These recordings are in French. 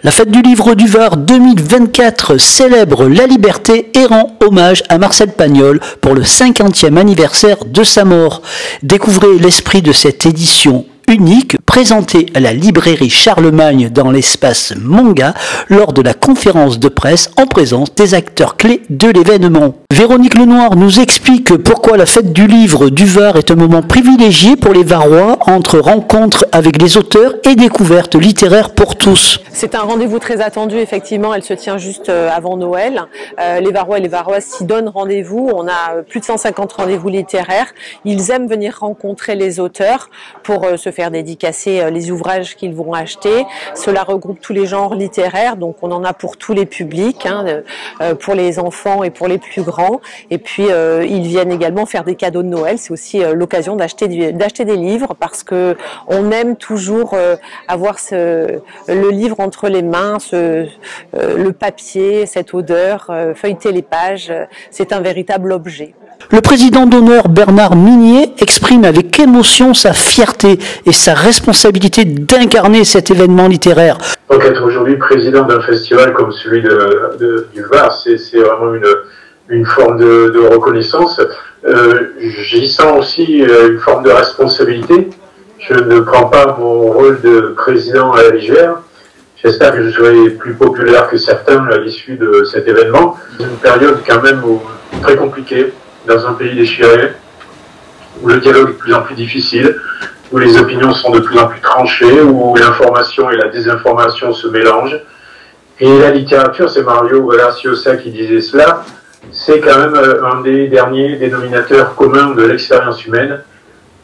La fête du livre du Var 2024 célèbre la liberté et rend hommage à Marcel Pagnol pour le 50e anniversaire de sa mort. Découvrez l'esprit de cette édition unique présentée à la librairie Charlemagne dans l'espace Manga lors de la conférence de presse en présence des acteurs clés de l'événement. Véronique Lenoir nous explique pourquoi la fête du livre du Var est un moment privilégié pour les Varois entre rencontres avec les auteurs et découvertes littéraires pour tous. C'est un rendez-vous très attendu, effectivement, elle se tient juste avant Noël. Les Varois et les Varoises s'y donnent rendez-vous, on a plus de 150 rendez-vous littéraires. Ils aiment venir rencontrer les auteurs pour se faire dédicacer les ouvrages qu'ils vont acheter. Cela regroupe tous les genres littéraires, donc on en a pour tous les publics, pour les enfants et pour les plus grands. Et puis ils viennent également faire des cadeaux de Noël. C'est aussi l'occasion d'acheter des livres parce que on aime toujours avoir le livre entre les mains, le papier, cette odeur, feuilleter les pages, c'est un véritable objet. Le président d'honneur Bernard Minier exprime avec émotion sa fierté et sa responsabilité d'incarner cet événement littéraire. Donc être aujourd'hui président d'un festival comme celui du Var, c'est vraiment une forme de reconnaissance. J'y sens aussi une forme de responsabilité. Je ne prends pas mon rôle de président à la légère. J'espère que je serai plus populaire que certains à l'issue de cet événement. C'est une période quand même très compliquée, dans un pays déchiré, où le dialogue est de plus en plus difficile, où les opinions sont de plus en plus tranchées, où l'information et la désinformation se mélangent. Et la littérature, c'est Mario Vargas-Llosa qui disait cela, c'est quand même un des derniers dénominateurs communs de l'expérience humaine,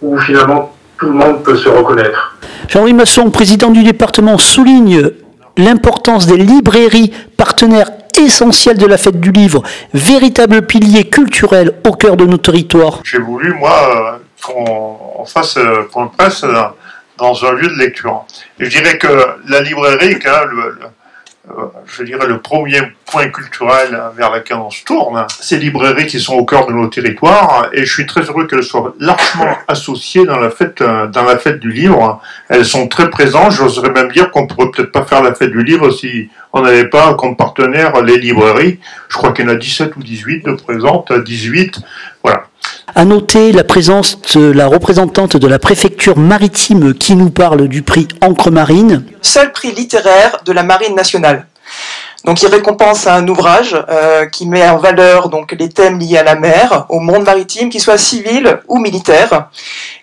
où finalement tout le monde peut se reconnaître. Jean-Louis Masson, président du département, souligne l'importance des librairies partenaires essentiel de la fête du livre, véritable pilier culturel au cœur de nos territoires. J'ai voulu, moi, qu'on fasse point de presse dans un lieu de lecture. Et je dirais que la librairie, je dirais le premier point culturel vers lequel on se tourne, ces librairies qui sont au cœur de nos territoires, et je suis très heureux qu'elles soient largement associées dans la fête du livre. Elles sont très présentes, j'oserais même dire qu'on pourrait peut-être pas faire la fête du livre si on n'avait pas comme partenaire les librairies. Je crois qu'il y en a 17 ou 18 de présentes, 18, voilà. À noter la présence de la représentante de la préfecture maritime qui nous parle du prix Encre Marine. Seul prix littéraire de la Marine nationale. Donc il récompense un ouvrage qui met en valeur donc les thèmes liés à la mer, au monde maritime, qu'il soit civil ou militaire.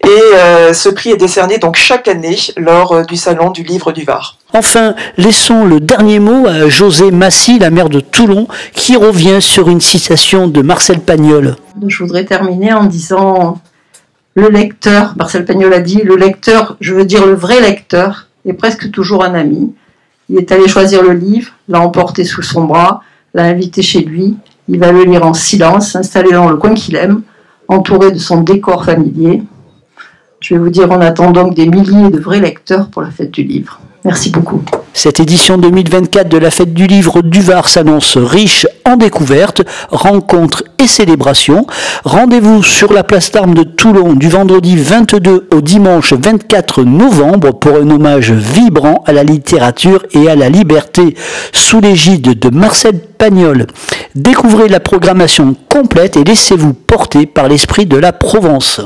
Et ce prix est décerné donc chaque année lors du salon du livre du Var. Enfin, laissons le dernier mot à José Massy, la maire de Toulon, qui revient sur une citation de Marcel Pagnol. Je voudrais terminer en disant le lecteur, Marcel Pagnol a dit, le lecteur, je veux dire le vrai lecteur, est presque toujours un ami. Il est allé choisir le livre, l'a emporté sous son bras, l'a invité chez lui. Il va le lire en silence, installé dans le coin qu'il aime, entouré de son décor familier. Je vais vous dire, on attend donc des milliers de vrais lecteurs pour la fête du livre. Merci beaucoup. Cette édition 2024 de la fête du livre du Var s'annonce riche en découvertes, rencontres et célébrations. Rendez-vous sur la place d'Armes de Toulon du vendredi 22 au dimanche 24 novembre pour un hommage vibrant à la littérature et à la liberté sous l'égide de Marcel Pagnol. Découvrez la programmation complète et laissez-vous porter par l'esprit de la Provence.